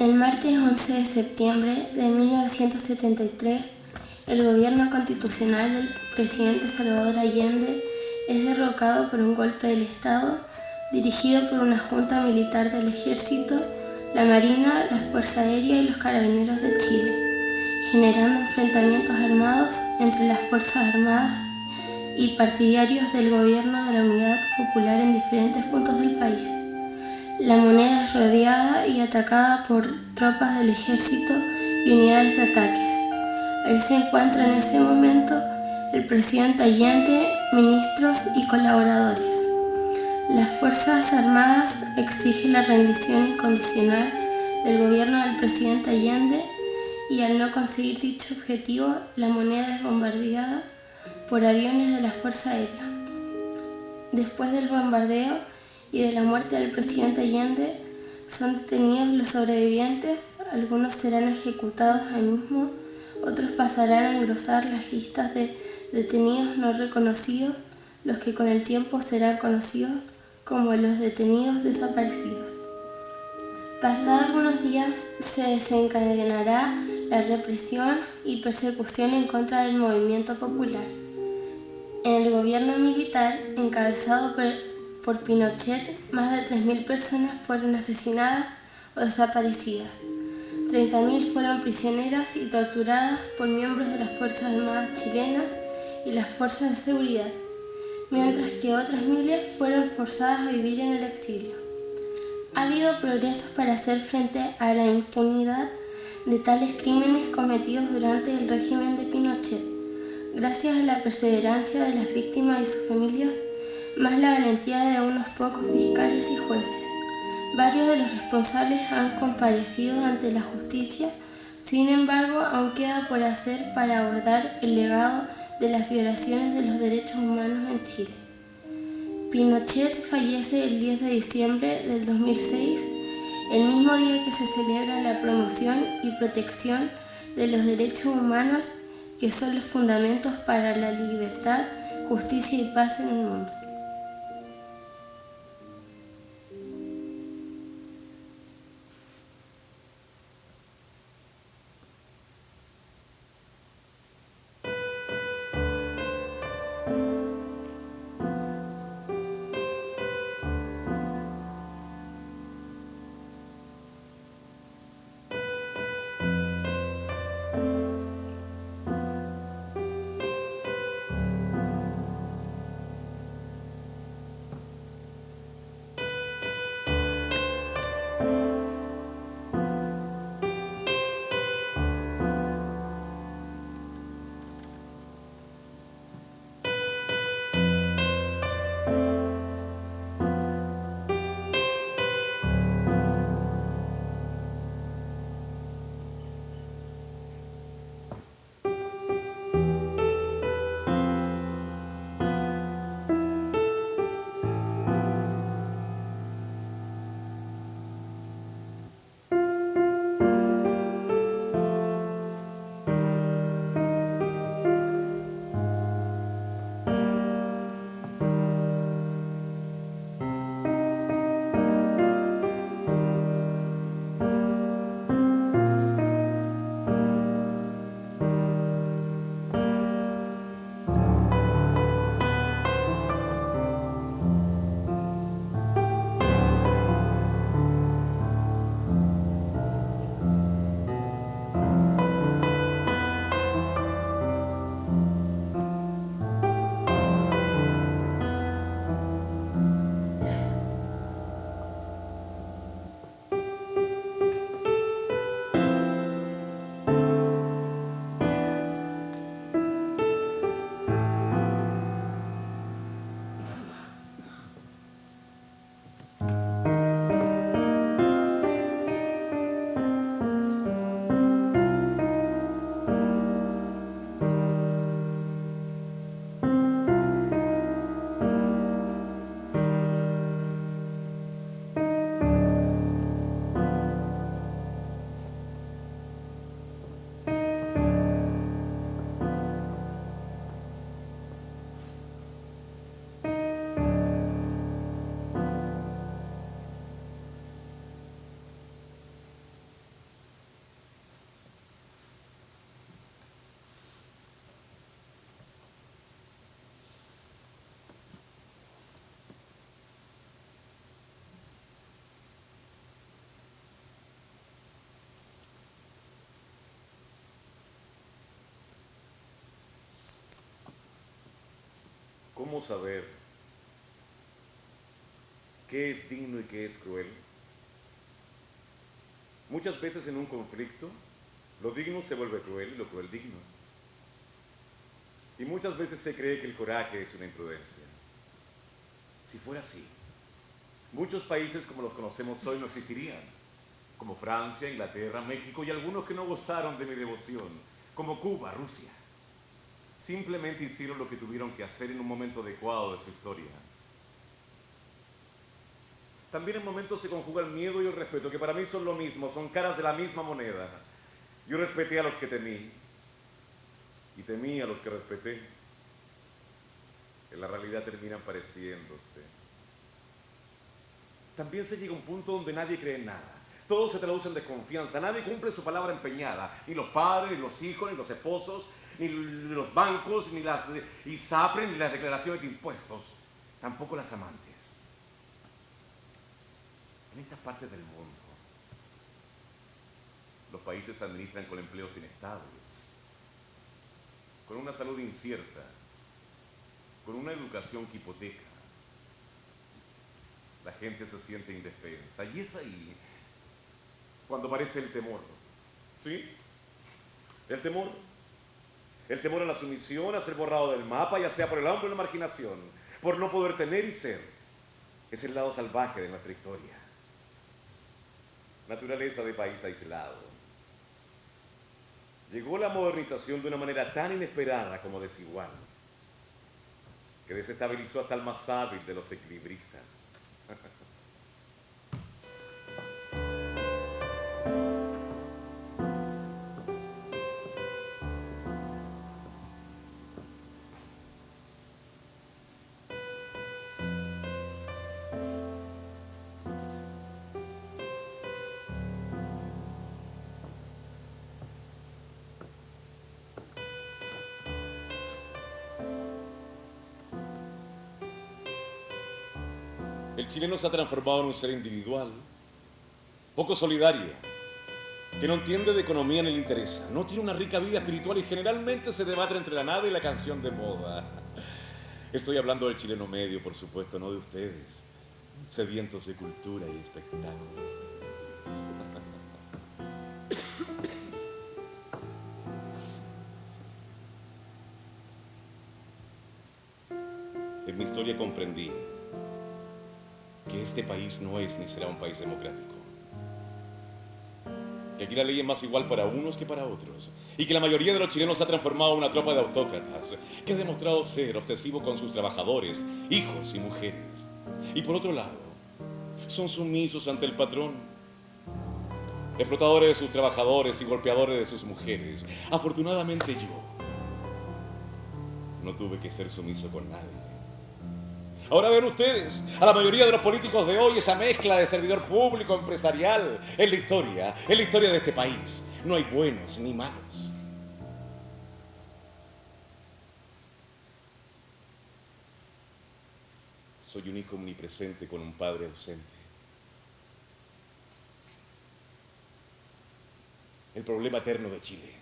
El martes 11 de septiembre de 1973, el gobierno constitucional del presidente Salvador Allende es derrocado por un golpe del Estado dirigido por una junta militar del Ejército, la Marina, la Fuerza Aérea y los Carabineros de Chile, generando enfrentamientos armados entre las Fuerzas Armadas y partidarios del gobierno de la Unidad Popular en diferentes puntos del país. La moneda es rodeada y atacada por tropas del ejército y unidades de ataques. Ahí se encuentra en ese momento el presidente Allende, ministros y colaboradores. Las Fuerzas Armadas exigen la rendición incondicional del gobierno del presidente Allende y al no conseguir dicho objetivo, la moneda es bombardeada por aviones de la Fuerza Aérea. Después del bombardeo y de la muerte del presidente Allende, son detenidos los sobrevivientes, algunos serán ejecutados ahí mismo, otros pasarán a engrosar las listas de detenidos no reconocidos, los que con el tiempo serán conocidos como los detenidos desaparecidos. Pasados algunos días se desencadenará la represión y persecución en contra del movimiento popular. En el gobierno militar, encabezado por Pinochet, más de 3.000 personas fueron asesinadas o desaparecidas. 30.000 fueron prisioneras y torturadas por miembros de las Fuerzas Armadas chilenas y las fuerzas de seguridad, mientras que otras miles fueron forzadas a vivir en el exilio. Ha habido progresos para hacer frente a la impunidad de tales crímenes cometidos durante el régimen de Pinochet, gracias a la perseverancia de las víctimas y sus familias, más la valentía de unos pocos fiscales y jueces. Varios de los responsables han comparecido ante la justicia, sin embargo, aún queda por hacer para abordar el legado de las violaciones de los derechos humanos en Chile. Pinochet fallece el 10 de diciembre del 2006, el mismo día que se celebra la promoción y protección de los derechos humanos, que son los fundamentos para la libertad, justicia y paz en el mundo. a ver qué es digno y qué es cruel. Muchas veces en un conflicto, lo digno se vuelve cruel y lo cruel digno. Y muchas veces se cree que el coraje es una imprudencia. Si fuera así, muchos países como los conocemos hoy no existirían, como Francia, Inglaterra, México y algunos que no gozaron de mi devoción, como Cuba, Rusia. Simplemente hicieron lo que tuvieron que hacer en un momento adecuado de su historia. También en momentos se conjuga el miedo y el respeto, que para mí son lo mismo, son caras de la misma moneda. Yo respeté a los que temí, y temí a los que respeté. En la realidad terminan pareciéndose. También se llega a un punto donde nadie cree en nada. Todo se traduce en desconfianza, nadie cumple su palabra empeñada, ni los padres, ni los hijos, ni los esposos, ni los bancos, ni las ISAPRE, ni las declaraciones de impuestos, tampoco las amantes. En estas partes del mundo, los países se administran con empleos inestables, con una salud incierta, con una educación que hipoteca. La gente se siente indefensa y es ahí cuando aparece el temor, ¿sí? El temor a la sumisión, a ser borrado del mapa, ya sea por el hambre o la marginación, por no poder tener y ser. Es el lado salvaje de nuestra historia. Naturaleza de país aislado. Llegó la modernización de una manera tan inesperada como desigual, que desestabilizó hasta el más hábil de los equilibristas. El chileno se ha transformado en un ser individual, poco solidario, que no entiende de economía ni le interesa, no tiene una rica vida espiritual y generalmente se debate entre la nada y la canción de moda. Estoy hablando del chileno medio, por supuesto, no de ustedes, sedientos de cultura y espectáculo. En mi historia comprendí que este país no es ni será un país democrático. Que aquí la ley es más igual para unos que para otros. Y que la mayoría de los chilenos se ha transformado en una tropa de autócratas que ha demostrado ser obsesivo con sus trabajadores, hijos y mujeres. Y por otro lado, son sumisos ante el patrón, explotadores de sus trabajadores y golpeadores de sus mujeres. Afortunadamente yo no tuve que ser sumiso con nadie. Ahora ven ustedes, a la mayoría de los políticos de hoy, esa mezcla de servidor público, empresarial, en la historia de este país. No hay buenos ni malos. Soy un hijo omnipresente con un padre ausente. El problema eterno de Chile: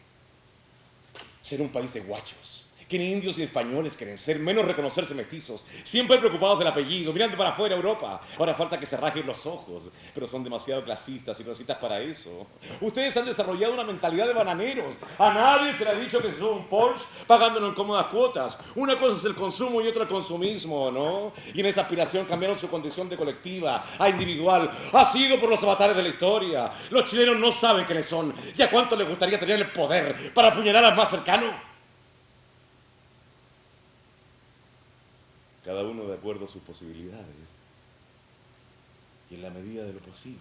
ser un país de guachos, que ni indios ni españoles quieren ser, menos reconocerse mestizos, siempre preocupados del apellido, mirando para afuera Europa. Ahora falta que se rajen los ojos, pero son demasiado clasistas y racistas para eso. Ustedes han desarrollado una mentalidad de bananeros. A nadie se le ha dicho que son un Porsche pagándolo en cómodas cuotas. Una cosa es el consumo y otra el consumismo, ¿no? Y en esa aspiración cambiaron su condición de colectiva a individual. Ha sido por los avatares de la historia. Los chilenos no saben quiénes son y a cuánto les gustaría tener el poder para apuñalar al más cercano. Cada uno de acuerdo a sus posibilidades y en la medida de lo posible.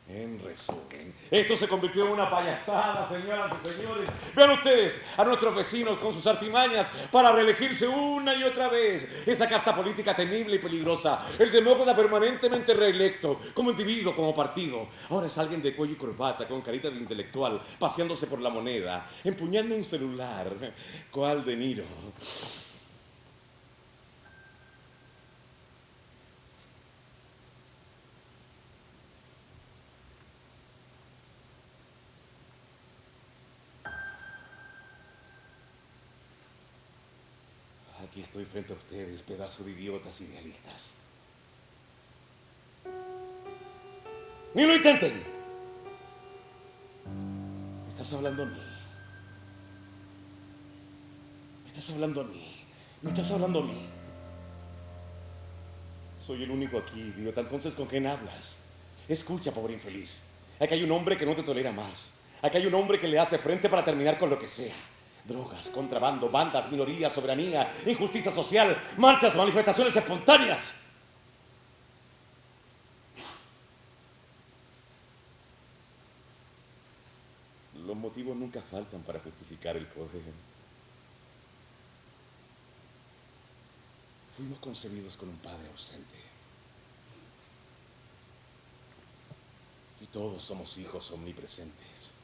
En resumen, esto se convirtió en una payasada, señoras y señores. Vean ustedes a nuestros vecinos con sus artimañas para reelegirse una y otra vez. Esa casta política temible y peligrosa. El demócrata permanentemente reelecto, como individuo, como partido. Ahora es alguien de cuello y corbata, con carita de intelectual, paseándose por la moneda, empuñando un celular. ¿Cuál De Niro? Aquí estoy frente a ustedes, pedazo de idiotas idealistas. ¡Ni lo intenten! Me estás hablando a mí. Me estás hablando a mí. Me estás hablando a mí. Soy el único aquí, idiota. Entonces, ¿con quién hablas? Escucha, pobre infeliz. Aquí hay un hombre que no te tolera más. Aquí hay un hombre que le hace frente para terminar con lo que sea. Drogas, contrabando, bandas, minorías, soberanía, injusticia social, marchas, manifestaciones espontáneas. Los motivos nunca faltan para justificar el poder. Fuimos concebidos con un padre ausente. Y todos somos hijos omnipresentes.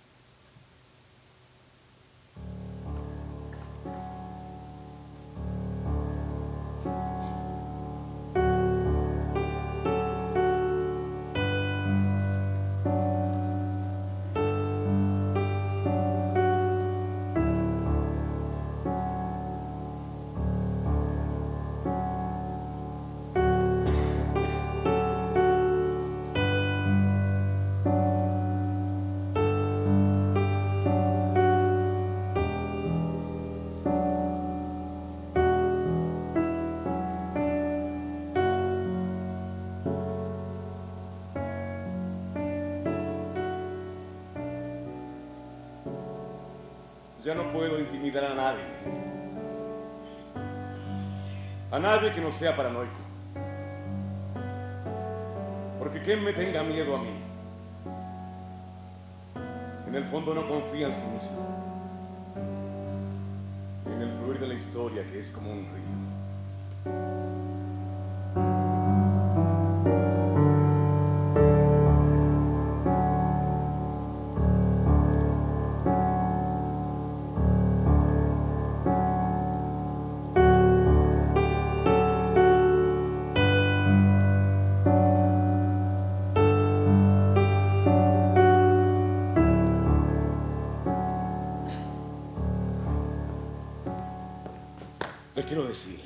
Ya no puedo intimidar a nadie. A nadie que no sea paranoico. Porque quien me tenga miedo a mí, en el fondo no confía en sí mismo. En el fluir de la historia que es como un río. Les quiero decir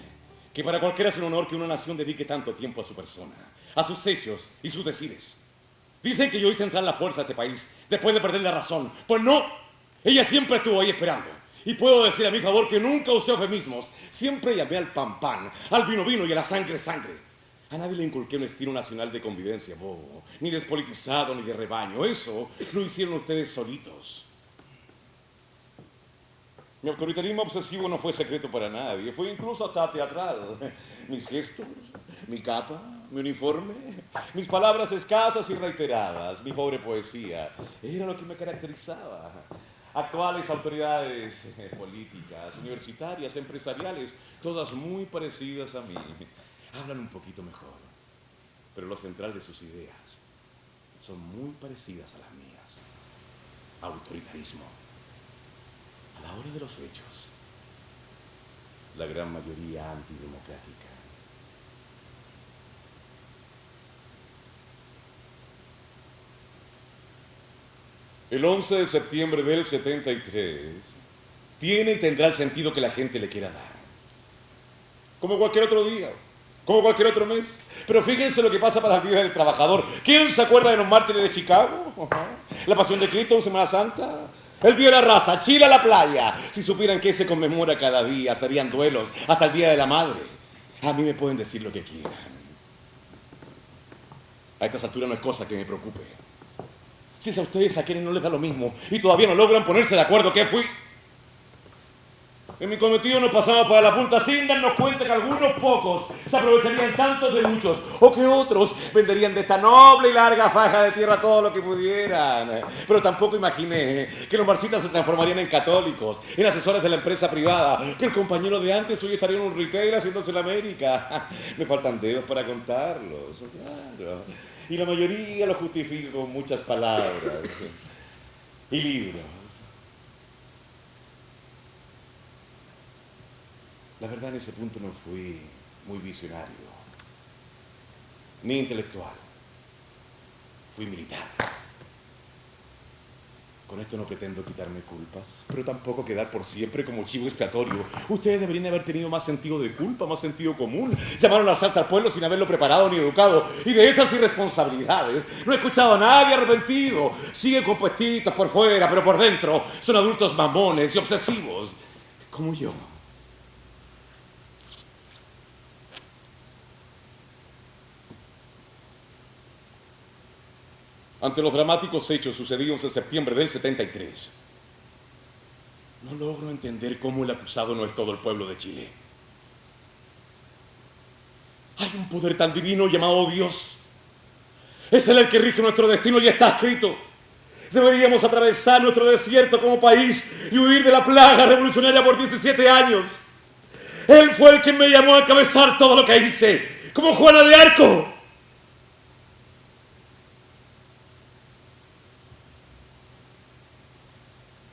que para cualquiera es un honor que una nación dedique tanto tiempo a su persona, a sus hechos y sus decires. Dicen que yo hice entrar la fuerza a este país después de perder la razón. Pues no, ella siempre estuvo ahí esperando. Y puedo decir a mi favor que nunca usé eufemismos. Siempre llamé al pan pan, al vino vino y a la sangre sangre. A nadie le inculqué un estilo nacional de convivencia bobo, ni despolitizado ni de rebaño. Eso lo hicieron ustedes solitos. Mi autoritarismo obsesivo no fue secreto para nadie, fue incluso hasta teatral. Mis gestos, mi capa, mi uniforme, mis palabras escasas y reiteradas, mi pobre poesía, era lo que me caracterizaba. Actuales autoridades políticas, universitarias, empresariales, todas muy parecidas a mí, hablan un poquito mejor, pero lo central de sus ideas son muy parecidas a las mías. Autoritarismo. A la hora de los hechos, la gran mayoría antidemocrática. El 11 de septiembre del 73 tiene y tendrá el sentido que la gente le quiera dar. Como cualquier otro día, como cualquier otro mes. Pero fíjense lo que pasa para el Día del Trabajador. ¿Quién se acuerda de los mártires de Chicago? La Pasión de Cristo en Semana Santa. El Día de la Raza, Chile a la playa. Si supieran que se conmemora cada día, serían duelos hasta el Día de la Madre. A mí me pueden decir lo que quieran. A estas alturas no es cosa que me preocupe. Si es a ustedes a quienes no les da lo mismo y todavía no logran ponerse de acuerdo, ¿qué fui? En mi cometido nos pasamos para la punta sin darnos cuenta que algunos pocos se aprovecharían tantos de muchos, o que otros venderían de esta noble y larga faja de tierra todo lo que pudieran. Pero tampoco imaginé que los marxistas se transformarían en católicos, en asesores de la empresa privada, que el compañero de antes hoy estaría en un retail haciéndose la América. Me faltan dedos para contarlos, claro. Y la mayoría lo justifica con muchas palabras y libros. La verdad, en ese punto no fui muy visionario, ni intelectual. Fui militar. Con esto no pretendo quitarme culpas, pero tampoco quedar por siempre como chivo expiatorio. Ustedes deberían haber tenido más sentido de culpa, más sentido común. Llamaron a la salsa al pueblo sin haberlo preparado ni educado. Y de esas irresponsabilidades no he escuchado a nadie arrepentido. Siguen compuestitos por fuera, pero por dentro son adultos mamones y obsesivos, como yo. Ante los dramáticos hechos sucedidos en septiembre del 73, no logro entender cómo el acusado no es todo el pueblo de Chile. Hay un poder tan divino llamado Dios. Es Él el que rige nuestro destino y está escrito. Deberíamos atravesar nuestro desierto como país y huir de la plaga revolucionaria por 17 años. Él fue el que me llamó a encabezar todo lo que hice, como Juana de Arco.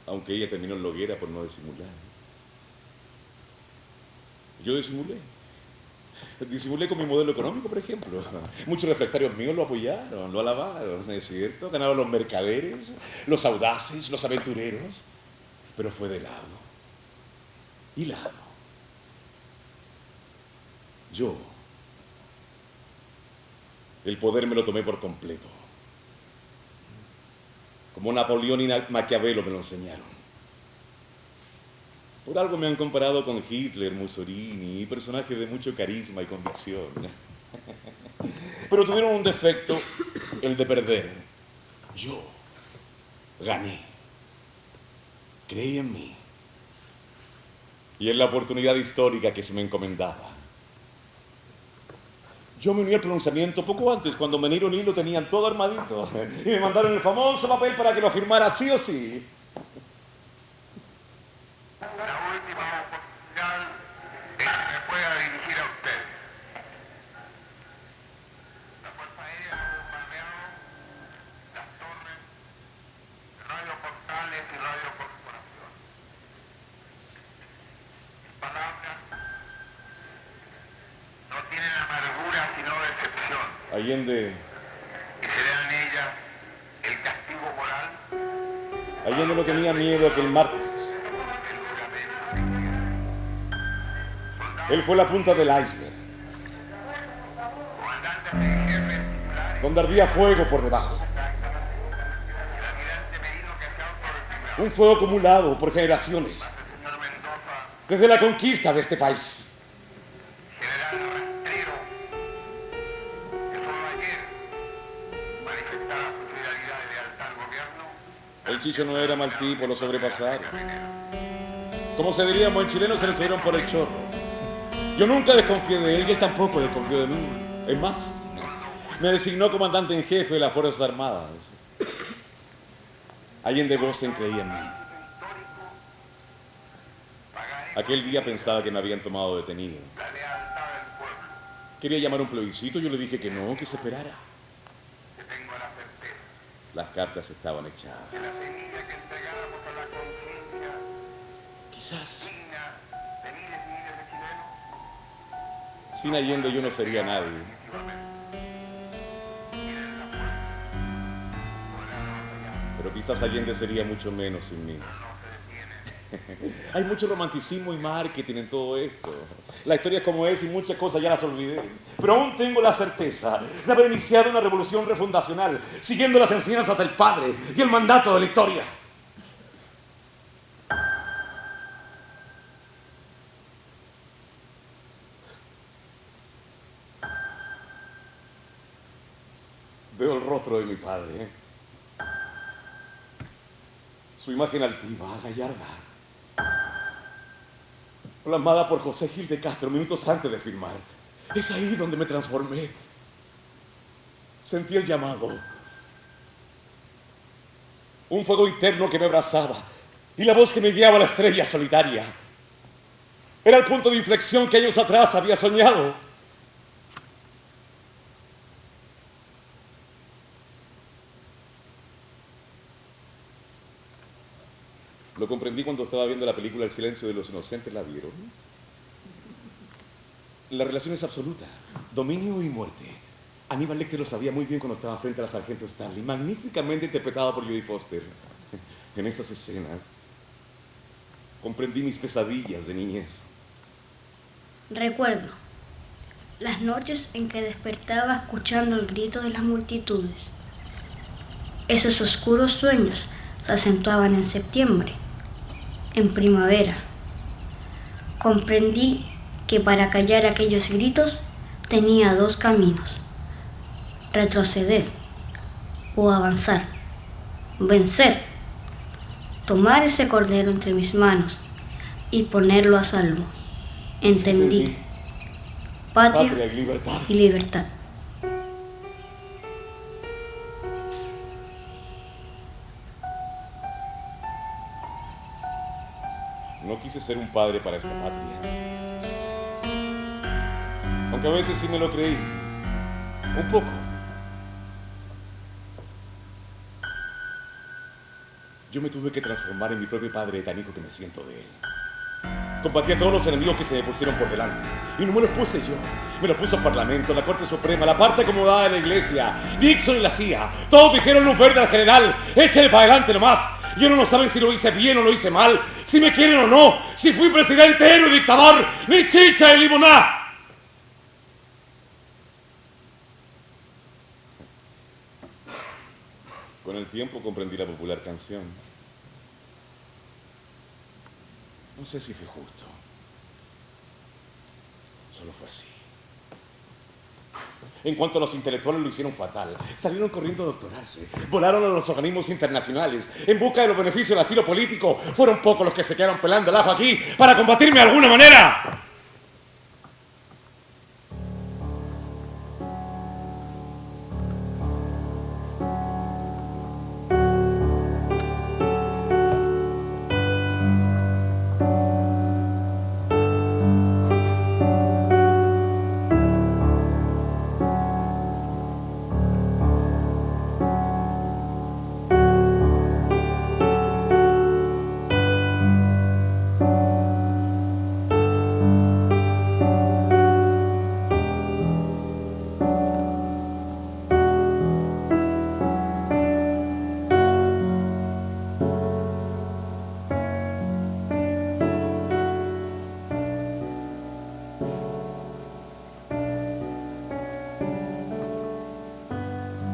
Aunque ella terminó en la hoguera por no disimular. Yo disimulé. Disimulé con mi modelo económico, por ejemplo. Muchos refractarios míos lo apoyaron, lo alabaron, ¿no es cierto? Ganaron los mercaderes, los audaces, los aventureros. Pero fue de lado. Y lado. Yo, el poder me lo tomé por completo. Como Napoleón y Maquiavelo me lo enseñaron. Por algo me han comparado con Hitler, Mussolini, personajes de mucho carisma y convicción. Pero tuvieron un defecto, el de perder. Yo gané. Creí en mí. Y en la oportunidad histórica que se me encomendaba. Yo me uní al pronunciamiento poco antes, cuando Meniro y lo tenían todo armadito. Y me mandaron el famoso papel para que lo firmara sí o sí. La última oportunidad de que me pueda dirigir a usted. La Fuerza Aérea ha bombardeado las torres, radioportales y radiocorporación. Mis palabras no tienen amargura sino decepción. Allende Y será en ellas el castigo moral, Allende no tenía miedo aquel martes. el juramento. Él fue la punta del iceberg, Comandantes en jefe titulares, donde ardía fuego por debajo. el almirante Merino que se ha autorretirado. Un fuego acumulado por generaciones, El señor Mendoza, desde la conquista de este país. general Rastrero, que solo ayer manifestaba su fidelidad y lealtad al gobierno. El Chicho no era mal tipo, lo sobrepasaron. Como se diría en buen chileno, se le subieron por el chorro. Yo nunca desconfié de él y él tampoco desconfió de mí. Es más, me designó comandante en jefe de las Fuerzas Armadas. Allende Gossen creía en mí. Aquel día pensaba que me habían tomado detenido. La lealtad del pueblo, Quería llamar a un plebiscito, yo le dije que no, que se esperara. que tengo la certeza Las cartas estaban echadas. que la semilla que entregáramos a la conciencia Quizás digna de miles y miles de chilenos, sin Allende yo no sería nadie. definitivamente, tienen la fuerza, podrán batallar, Pero quizás Allende sería mucho menos sin mí. no se detiene. Hay mucho romanticismo y marketing en todo esto. La historia es como es y muchas cosas ya las olvidé. Pero aún tengo la certeza de haber iniciado una revolución refundacional, siguiendo las enseñanzas del padre y el mandato de la historia. Veo el rostro de mi padre, ¿eh? Su imagen altiva, gallarda, plasmada por José Gil de Castro minutos antes de firmar. Es ahí donde me transformé. Sentí el llamado. Un fuego interno que me abrazaba y la voz que me guiaba a la estrella solitaria. Era el punto de inflexión que años atrás había soñado. Lo comprendí cuando estaba viendo la película El silencio de los inocentes. ¿La vieron? La relación es absoluta. Dominio y muerte. Aníbal Lecter lo sabía muy bien cuando estaba frente a la sargento Stanley, magníficamente interpretada por Jodie Foster. En esas escenas comprendí mis pesadillas de niñez. Recuerdo las noches en que despertaba escuchando el grito de las multitudes. Esos oscuros sueños se acentuaban en septiembre, en primavera. Comprendí que para callar aquellos gritos tenía dos caminos: retroceder o avanzar, vencer, tomar ese cordero entre mis manos y ponerlo a salvo. Entendí. Patria Patria y libertad. y libertad. No quise ser un padre para esta patria. Aunque a veces sí me lo creí. Un poco. Yo me tuve que transformar en mi propio padre tan hijo que me siento de él. Combatí a todos los enemigos que se me pusieron por delante. Y no me los puse yo. Me los puso el Parlamento, la Corte Suprema, la parte acomodada de la Iglesia, Nixon y la CIA. Todos dijeron luz verde al general. Échale para adelante nomás. Y ellos no saben si lo hice bien o lo hice mal, si me quieren o no, si fui presidente, héroe, dictador, ni chicha de limoná. Con el tiempo comprendí la popular canción. No sé si fue justo. Solo fue así. En cuanto a los intelectuales, lo hicieron fatal. Salieron corriendo a doctorarse. Volaron a los organismos internacionales en busca de los beneficios del asilo político. Fueron pocos los que se quedaron pelando el ajo aquí para combatirme de alguna manera.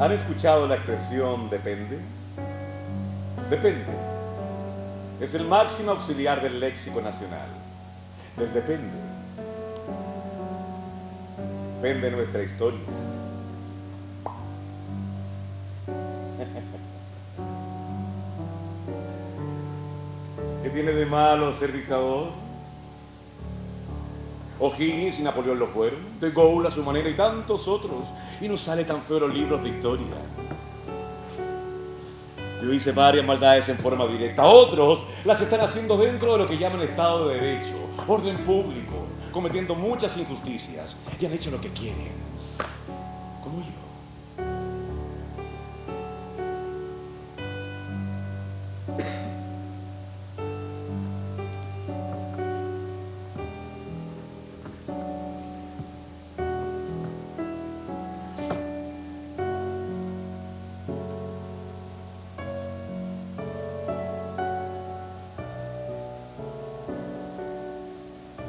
¿Han escuchado la expresión depende? Depende. Es el máximo auxiliar del léxico nacional. Del depende. Depende nuestra historia. ¿Qué tiene de malo ser dictador? O'Higgins y Napoleón lo fueron, De Gaulle a su manera y tantos otros. Y no sale tan feo los libros de historia. Yo hice varias maldades en forma directa. Otros las están haciendo dentro de lo que llaman Estado de Derecho, orden público, cometiendo muchas injusticias. Y han hecho lo que quieren. Como yo.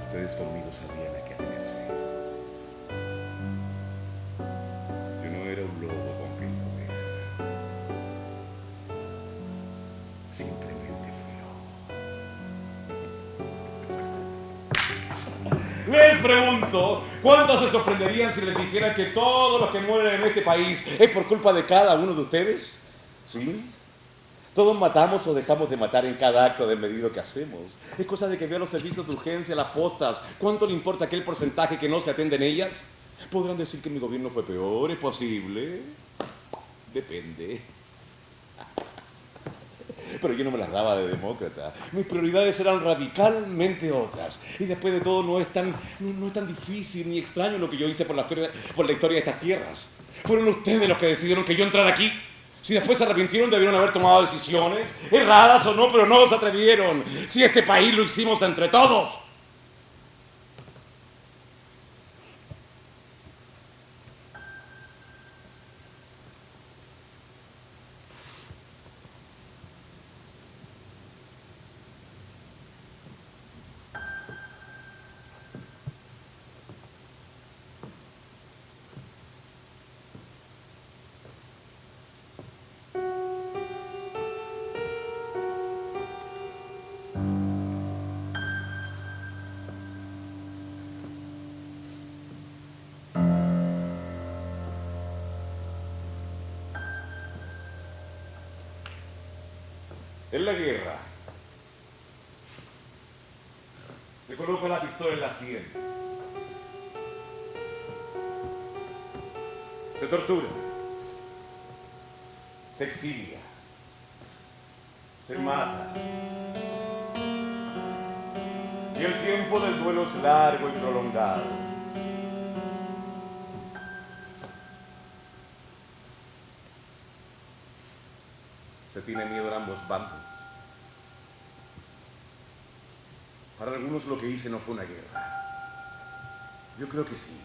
Ustedes conmigo sabían a qué atenerse. Yo no era un lobo con piel de oveja. Simplemente fui lobo. Les pregunto, ¿cuántos se sorprenderían si les dijera que todos los que mueren en este país es por culpa de cada uno de ustedes? ¿Sí? Todos matamos o dejamos de matar en cada acto desmedido que hacemos. Es cosa de que vea los servicios de urgencia, las postas. ¿Cuánto le importa aquel porcentaje que no se atiende en ellas? ¿Podrán decir que mi gobierno fue peor? ¿Es posible? Depende. Pero yo no me las daba de demócrata. Mis prioridades eran radicalmente otras. Y después de todo no es tan difícil ni extraño lo que yo hice por la historia de estas tierras. Fueron ustedes los que decidieron que yo entrara aquí. Si después se arrepintieron, debieron haber tomado decisiones, erradas o no, pero no se atrevieron. Si este país lo hicimos entre todos. En la guerra se coloca la pistola en la sien. Se tortura. Se exilia. Se mata. Y el tiempo del duelo es largo y prolongado. Se tiene miedo en ambos bandos. Para algunos lo que hice no fue una guerra. Yo creo que sí.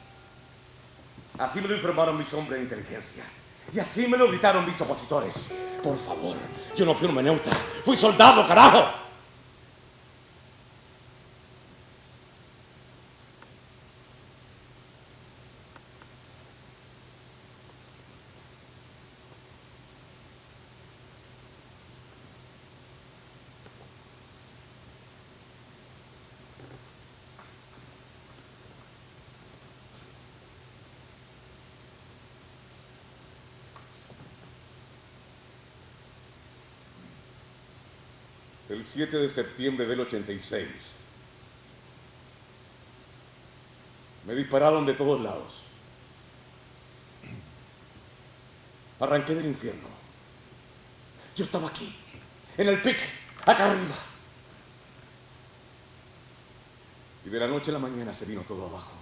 Así me lo informaron mis hombres de inteligencia. Y así me lo gritaron mis opositores. Por favor, yo no fui un meneuta. Fui soldado, carajo. El 7 de septiembre del 86, me dispararon de todos lados. Arranqué del infierno. Yo estaba aquí, en el pic, acá arriba. Y de la noche a la mañana se vino todo abajo.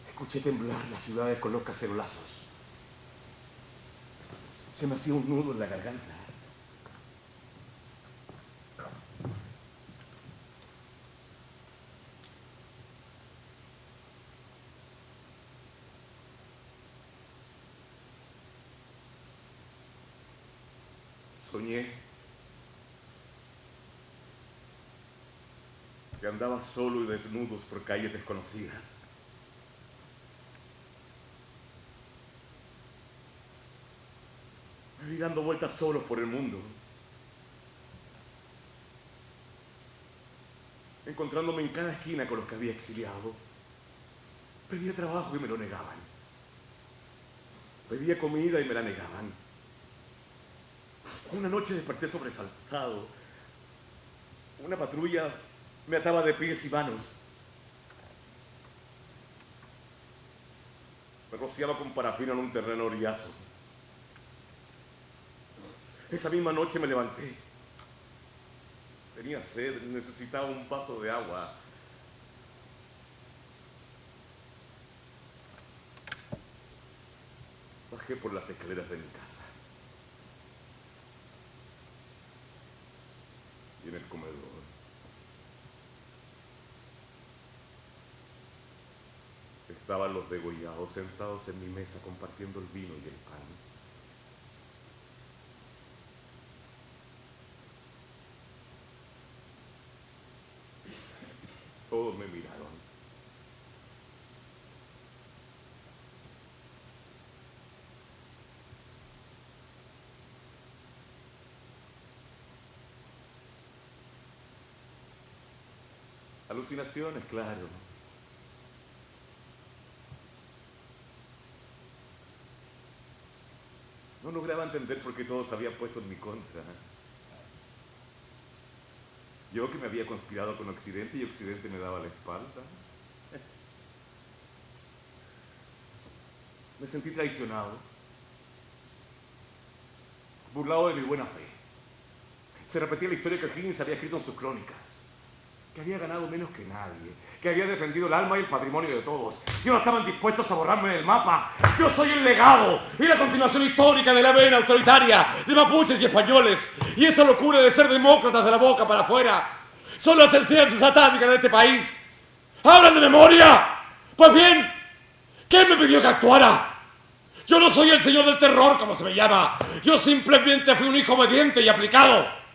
Escuché temblar las ciudades con los cacerolazos. Se me hacía un nudo en la garganta. Soñé que andaba solo y desnudo por calles desconocidas. Me vi dando vueltas solos por el mundo, encontrándome en cada esquina con los que había exiliado. Pedía trabajo y me lo negaban. Pedía comida y me la negaban. Una noche desperté sobresaltado. Una patrulla me ataba de pies y manos. Me rociaba con parafina en un terreno oriazo. Esa misma noche me levanté. Tenía sed, necesitaba un vaso de agua. Bajé por las escaleras de mi casa. Y en el comedor estaban los degollados sentados en mi mesa compartiendo el vino y el pan. Todos me miraron. Alucinaciones, claro. No lograba entender por qué todos se habían puesto en mi contra. Yo que me había conspirado con Occidente y Occidente me daba la espalda. Me sentí traicionado, burlado de mi buena fe. Se repetía la historia que Higgins había escrito en sus crónicas, que había ganado menos que nadie, que había defendido el alma y el patrimonio de todos. Y no estaban dispuestos a borrarme del mapa. Yo soy el legado y la continuación histórica de la vena autoritaria de mapuches y españoles. Y esa locura de ser demócratas de la boca para afuera son las enseñanzas satánicas de este país. ¡Hablan de memoria! Pues bien, ¿quién me pidió que actuara? Yo no soy el señor del terror, como se me llama. Yo simplemente fui un hijo obediente y aplicado.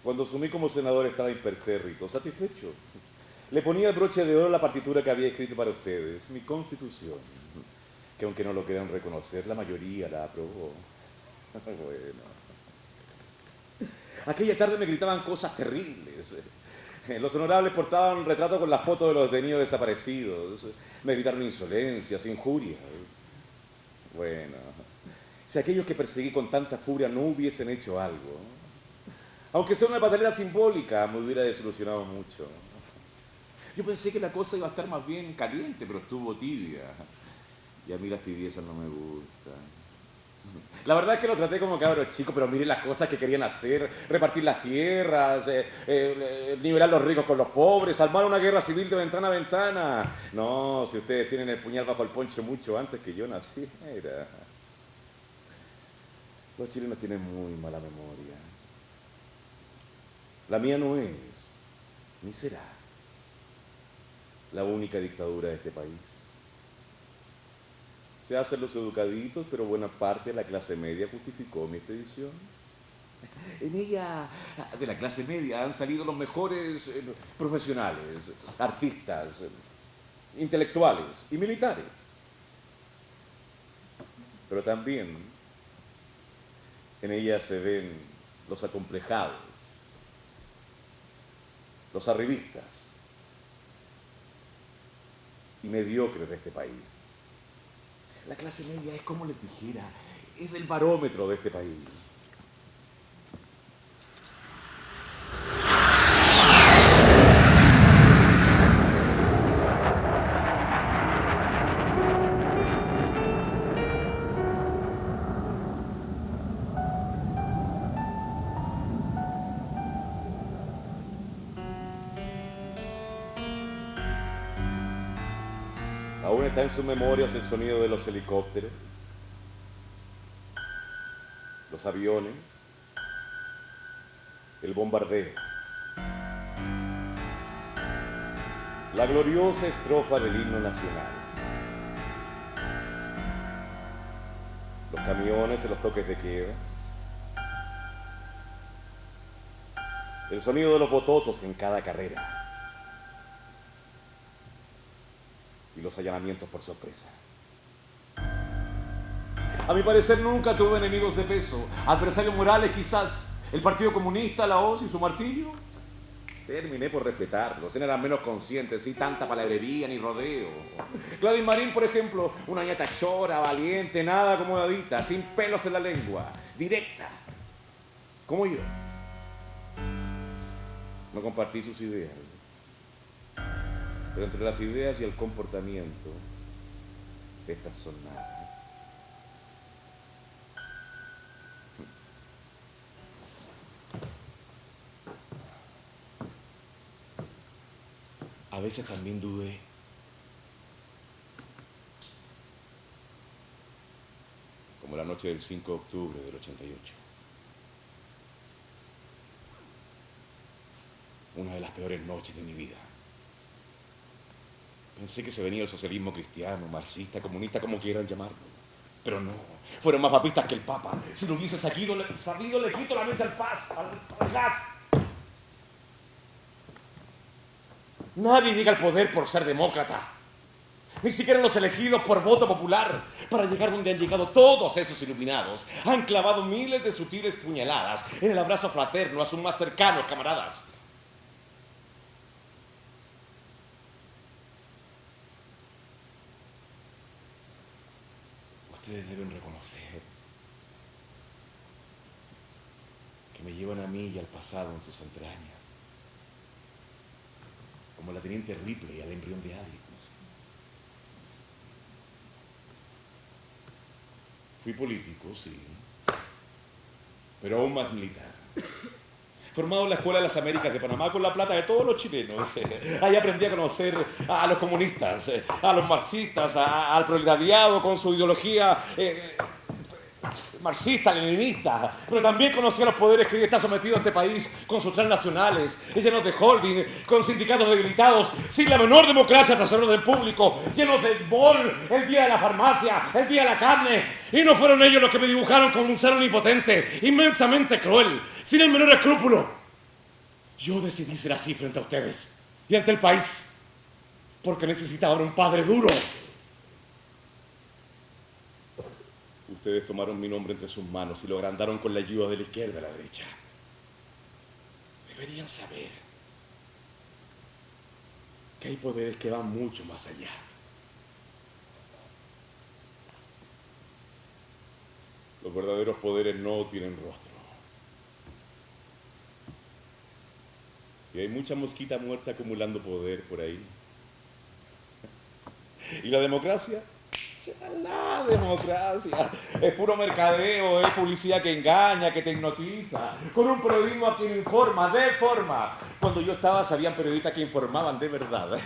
Cuando asumí como senador estaba impertérrito, satisfecho. Le ponía el broche de oro a la partitura que había escrito para ustedes, mi Constitución, que aunque no lo quieran reconocer, la mayoría la aprobó. Bueno. Aquella tarde me gritaban cosas terribles. Los honorables portaban un retrato con la foto de los detenidos desaparecidos. Me gritaron insolencias, injurias. Bueno, si aquellos que perseguí con tanta furia no hubiesen hecho algo, aunque sea una pataleta simbólica, me hubiera desilusionado mucho. Yo pensé que la cosa iba a estar más bien caliente, pero estuvo tibia. Y a mí las tibiezas no me gustan. La verdad es que lo traté como cabros chicos, pero miren las cosas que querían hacer: repartir las tierras, nivelar los ricos con los pobres, armar una guerra civil de ventana a ventana. No, si ustedes tienen el puñal bajo el poncho mucho antes que yo naciera. Los chilenos tienen muy mala memoria. La mía no es, ni será, la única dictadura de este país. Se hacen los educaditos, pero buena parte de la clase media justificó mi expedición. En ella, de la clase media, han salido los mejores profesionales, artistas, intelectuales y militares. Pero también en ella se ven los acomplejados, los arribistas y mediocres de este país. La clase media es, como les dijera, es el barómetro de este país. Aún está en sus memorias el sonido de los helicópteros, los aviones, el bombardeo, la gloriosa estrofa del himno nacional, los camiones en los toques de queda, el sonido de los bototos en cada carrera y los allanamientos por sorpresa. A mi parecer nunca tuve enemigos de peso, adversarios morales quizás, el Partido Comunista, la hoz y su martillo. Terminé por respetarlos, eran menos conscientes, sin tanta palabrería ni rodeo. Gladys Marín, por ejemplo, una ñata chora, valiente, nada acomodadita, sin pelos en la lengua, directa, como yo. No compartí sus ideas, pero entre las ideas y el comportamiento, estas son nada. A veces también dudé. Como la noche del 5 de octubre del 88. Una de las peores noches de mi vida. Pensé que se venía el socialismo cristiano, marxista, comunista, como quieran llamarlo. Pero no, fueron más papistas que el Papa. Si lo hubiese sabido, le quito la mecha al gas. Nadie llega al poder por ser demócrata. Ni siquiera los elegidos por voto popular. Para llegar donde han llegado todos esos iluminados, han clavado miles de sutiles puñaladas en el abrazo fraterno a sus más cercanos camaradas. Ustedes deben reconocer que me llevan a mí y al pasado en sus entrañas, como la teniente Ripley al embrión de Alice. Fui político, sí, pero aún más militar. Formado en la Escuela de las Américas de Panamá con la plata de todos los chilenos. Ahí aprendí a conocer a los comunistas, a los marxistas, al proletariado con su ideología marxista, leninista. Pero también conocí a los poderes que hoy está sometido a este país con sus transnacionales, llenos de holding, con sindicatos debilitados, sin la menor democracia tras el orden público, llenos de bol, el día de la farmacia, el día de la carne. Y no fueron ellos los que me dibujaron como un ser omnipotente, inmensamente cruel, sin el menor escrúpulo. Yo decidí ser así frente a ustedes y ante el país, porque necesitaban un padre duro. Ustedes tomaron mi nombre entre sus manos y lo agrandaron con la ayuda de la izquierda y la derecha. Deberían saber que hay poderes que van mucho más allá. Los verdaderos poderes no tienen rostro. Y hay mucha mosquita muerta acumulando poder por ahí. ¿Y la democracia? La democracia es puro mercadeo, es publicidad que engaña, que te hipnotiza, con un periodismo que informa, deforma. Cuando yo estaba, sabían periodistas que informaban de verdad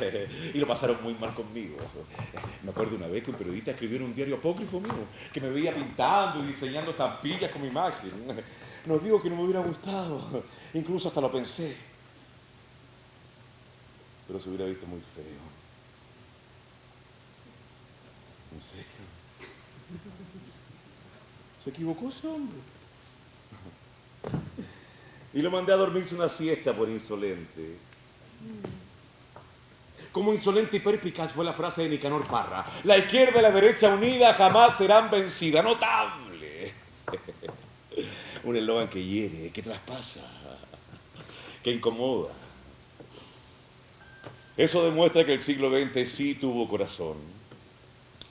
y lo pasaron muy mal conmigo. Me acuerdo una vez que un periodista escribió en un diario apócrifo mío que me veía pintando y diseñando estampillas con mi imagen. No digo que no me hubiera gustado, incluso hasta lo pensé, pero se hubiera visto muy feo. ¿En serio? ¿Se equivocó ese hombre? Y lo mandé a dormirse una siesta por insolente. Como insolente y perspicaz fue la frase de Nicanor Parra. La izquierda y la derecha unida jamás serán vencidas. Notable. Un eslogan que hiere, que traspasa, que incomoda. Eso demuestra que el siglo XX sí tuvo corazón.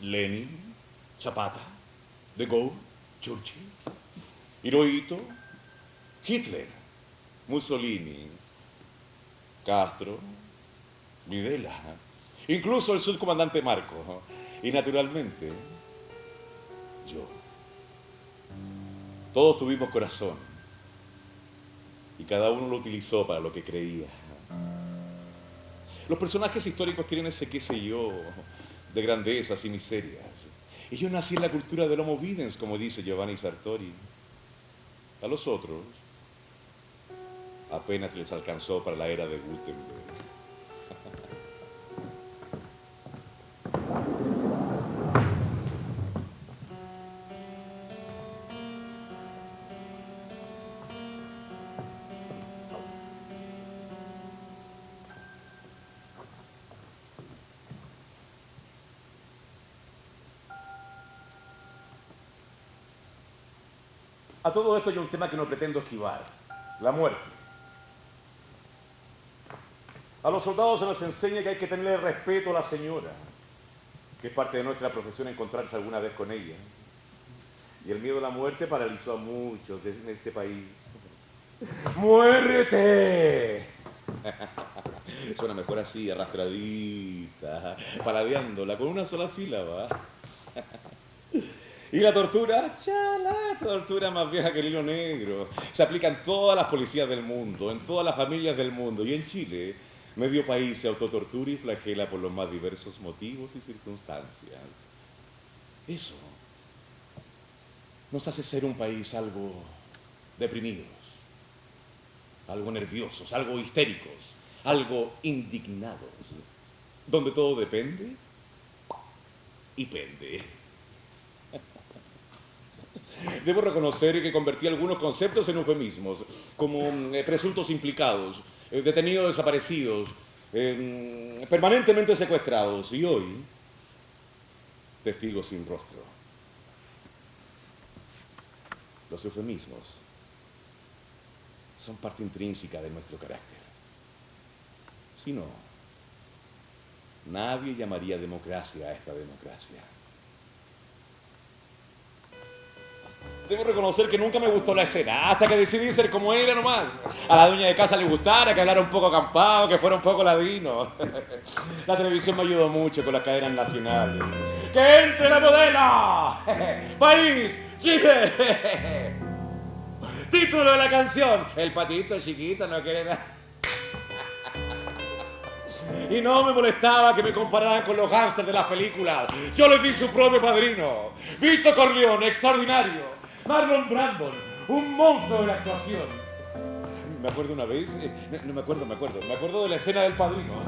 Lenin, Zapata, De Gaulle, Churchill, Hirohito, Hitler, Mussolini, Castro, Videla, incluso el subcomandante Marco, y naturalmente, yo. Todos tuvimos corazón, y cada uno lo utilizó para lo que creía. Los personajes históricos tienen ese qué sé yo, de grandezas y miserias. Y yo nací en la cultura del Homo Videns, como dice Giovanni Sartori. A los otros apenas les alcanzó para la era de Gutenberg. A todo esto hay un tema que no pretendo esquivar, la muerte. A los soldados se nos enseña que hay que tenerle respeto a la señora, que es parte de nuestra profesión encontrarse alguna vez con ella. Y el miedo a la muerte paralizó a muchos en este país. ¡Muérete! Suena mejor así, arrastradita, paladeándola con una sola sílaba. ¿Y la tortura? Ya, la tortura más vieja que el hilo negro. Se aplica en todas las policías del mundo, en todas las familias del mundo. Y en Chile, medio país se autotortura y flagela por los más diversos motivos y circunstancias. Eso nos hace ser un país algo deprimidos, algo nerviosos, algo histéricos, algo indignados, donde todo depende y pende. Debo reconocer que convertí algunos conceptos en eufemismos, como presuntos implicados, detenidos desaparecidos, permanentemente secuestrados, y hoy, testigos sin rostro. Los eufemismos son parte intrínseca de nuestro carácter. Si no, nadie llamaría democracia a esta democracia. Debo reconocer que nunca me gustó la escena, hasta que decidí ser como era nomás. A la dueña de casa le gustara, que hablara un poco acampado, que fuera un poco ladino. La televisión me ayudó mucho con las cadenas nacionales. ¡Que entre la modelo! ¡País! ¡Chile! Título de la canción: El patito chiquito no quiere nada. Y no me molestaba que me compararan con los gángsters de las películas. Yo les di su propio padrino. Vito Corleone, extraordinario. Marlon Brando, un monstruo de la actuación. Me acuerdo una vez, me acuerdo de la escena del Padrino.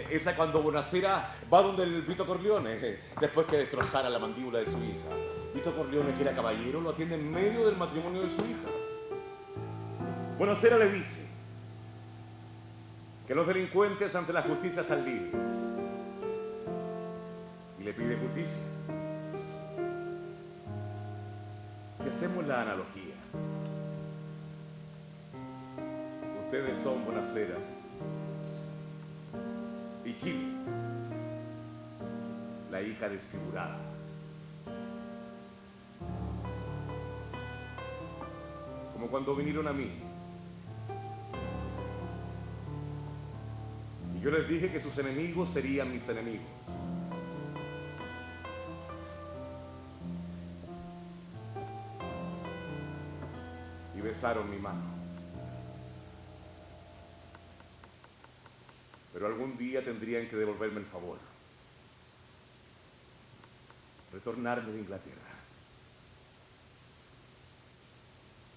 Esa cuando Bonacera va donde el Vito Corleone, después que destrozara la mandíbula de su hija. Vito Corleone, que era caballero, lo atiende en medio del matrimonio de su hija. Bonacera le dice que los delincuentes ante la justicia están libres y le pide justicia. Si hacemos la analogía, ustedes son Bonacera y Chile, la hija desfigurada. Como cuando vinieron a mí y yo les dije que sus enemigos serían mis enemigos. Y besaron mi mano. Pero algún día tendrían que devolverme el favor. Retornarme de Inglaterra.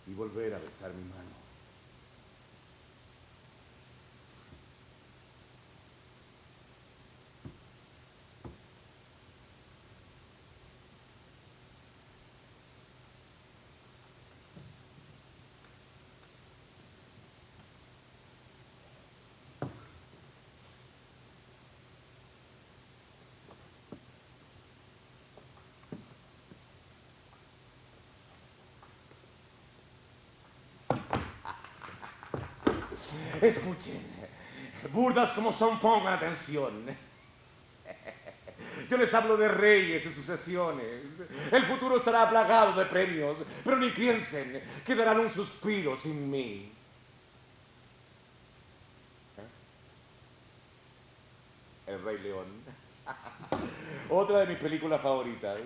Y volver a besar mi mano. Escuchen, burdas como son, pongan atención. Yo les hablo de reyes y sucesiones. El futuro estará plagado de premios, pero ni piensen que darán un suspiro sin mí. El Rey León. Otra de mis películas favoritas.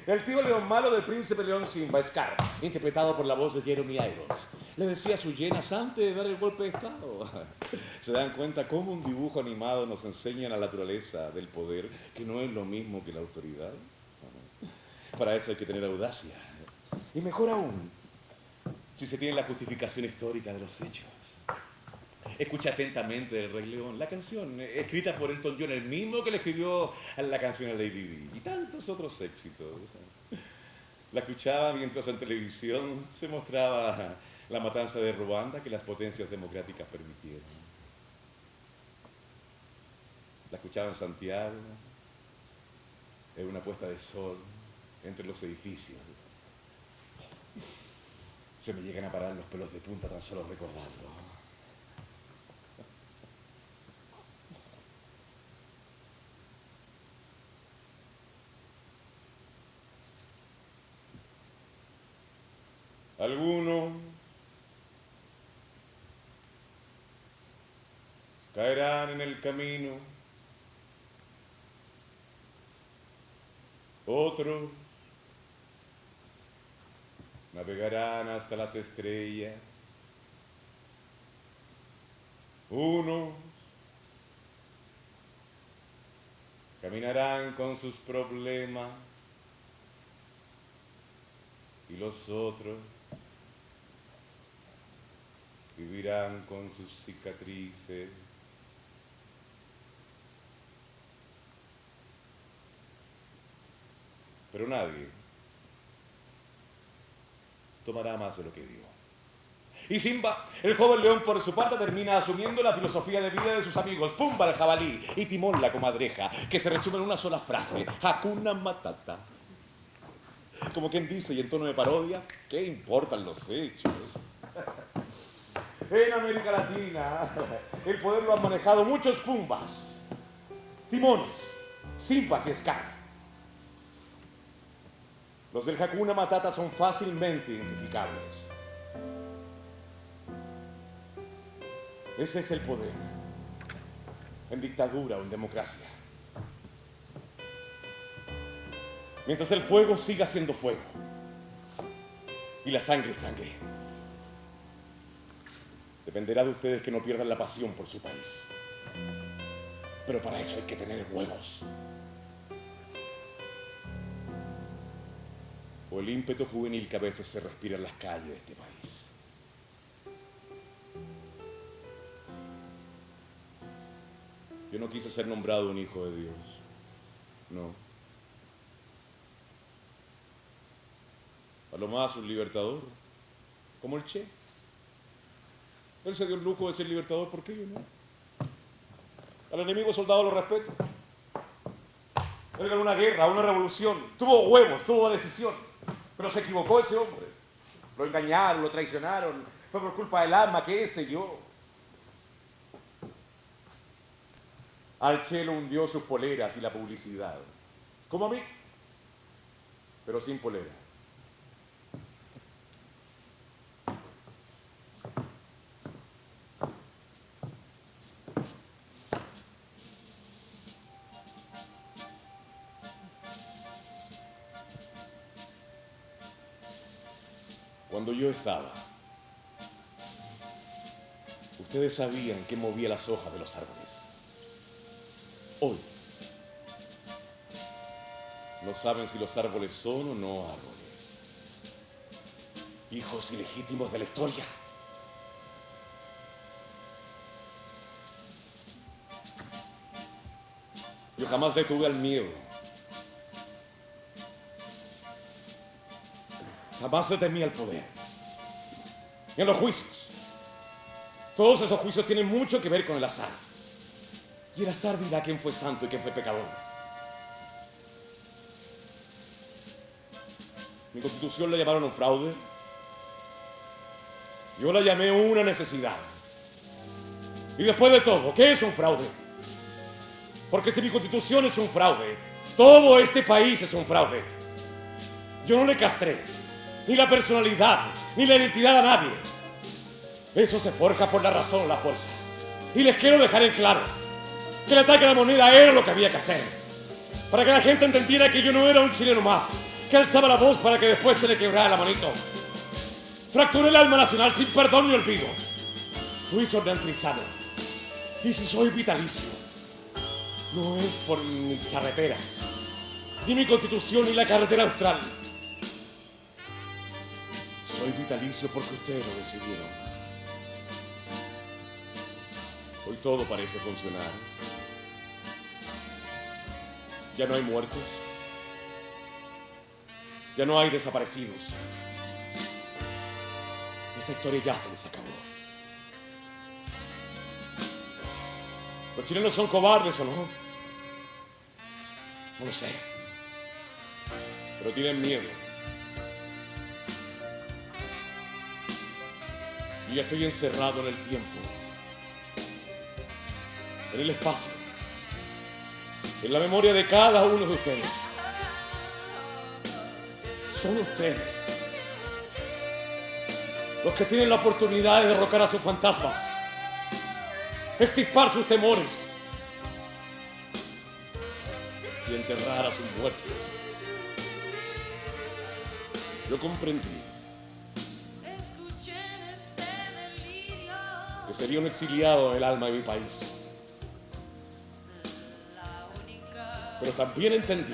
El tío León malo del príncipe León Simba, Scar, interpretado por la voz de Jeremy Irons, le decía a sus hienas antes de dar el golpe de estado. ¿Se dan cuenta cómo un dibujo animado nos enseña la naturaleza del poder, que no es lo mismo que la autoridad? Para eso hay que tener audacia. Y mejor aún, si se tiene la justificación histórica de los hechos. Escucha atentamente del Rey León, la canción escrita por Elton John, el mismo que le escribió la canción a Lady Di y tantos otros éxitos. La escuchaba mientras en televisión se mostraba la matanza de Ruanda que las potencias democráticas permitieron. La escuchaba en Santiago, en una puesta de sol entre los edificios. Se me llegan a parar los pelos de punta tan solo recordarlo. Algunos caerán en el camino, otros navegarán hasta las estrellas, unos caminarán con sus problemas y los otros vivirán con sus cicatrices. Pero nadie tomará más de lo que dio. Y Simba, el joven león, por su parte, termina asumiendo la filosofía de vida de sus amigos Pumba el jabalí y Timón la comadreja, que se resume en una sola frase: Hakuna Matata. Como quien dice, y en tono de parodia, ¿qué importan los hechos? En América Latina, el poder lo han manejado muchos Pumbas, Timones, Simbas y Scar. Los del Hakuna Matata son fácilmente identificables. Ese es el poder, en dictadura o en democracia. Mientras el fuego siga siendo fuego y la sangre es sangre, dependerá de ustedes que no pierdan la pasión por su país. Pero para eso hay que tener huevos. O el ímpetu juvenil que a veces se respira en las calles de este país. Yo no quise ser nombrado un hijo de Dios. No. A lo más un libertador, como el Che. Él se dio el lujo de ser libertador, ¿por qué yo no? Al enemigo soldado lo respeto. Él ganó una guerra, una revolución, tuvo huevos, tuvo decisión, pero se equivocó ese hombre. Lo engañaron, lo traicionaron, fue por culpa del alma, qué sé yo. Al Chelo hundió sus poleras y la publicidad, como a mí, pero sin polera. Cuando yo estaba, ustedes sabían que movía las hojas de los árboles. Hoy, no saben si los árboles son o no árboles. Hijos ilegítimos de la historia. Yo jamás le tuve al miedo. Jamás le temí al poder. Y en los juicios. Todos esos juicios tienen mucho que ver con el azar. Y el azar dirá quién fue santo y quién fue pecador. Mi constitución la llamaron un fraude. Yo la llamé una necesidad. Y después de todo, ¿qué es un fraude? Porque si mi constitución es un fraude, todo este país es un fraude. Yo no le castré ni la personalidad, ni la identidad a nadie. Eso se forja por la razón o la fuerza. Y les quiero dejar en claro que el ataque a la moneda era lo que había que hacer, para que la gente entendiera que yo no era un chileno más, que alzaba la voz para que después se le quebrara la manito. Fracturé el alma nacional sin perdón ni olvido. Fui sordentrizado. Y si soy vitalicio, no es por mis charreteras, ni mi constitución, ni la carretera austral. Soy vitalicio porque ustedes lo decidieron. Hoy todo parece funcionar. Ya no hay muertos. Ya no hay desaparecidos. Esa historia ya se les acabó. ¿Los chilenos son cobardes o no? No lo sé. Pero tienen miedo. Yo ya estoy encerrado en el tiempo, en el espacio, en la memoria de cada uno de ustedes. Son ustedes los que tienen la oportunidad de derrocar a sus fantasmas, extirpar sus temores y enterrar a sus muertos. Yo comprendí que sería un exiliado en el alma de mi país. Pero también entendí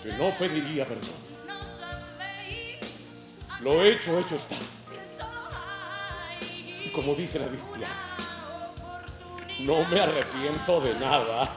que no pediría perdón. Lo hecho, hecho está. Y como dice la Biblia, no me arrepiento de nada.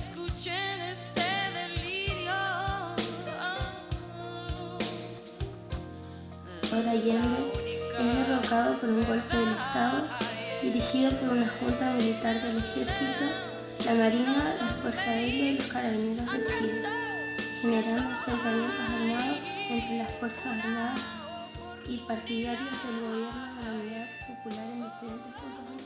escuchen este delirio. Salvador Allende es derrocado por un golpe del Estado dirigido por una junta militar del Ejército, la Marina, la Fuerza Aérea y los Carabineros de Chile, generando enfrentamientos armados entre las Fuerzas Armadas y partidarios del gobierno de la Unidad Popular en diferentes puntos del país.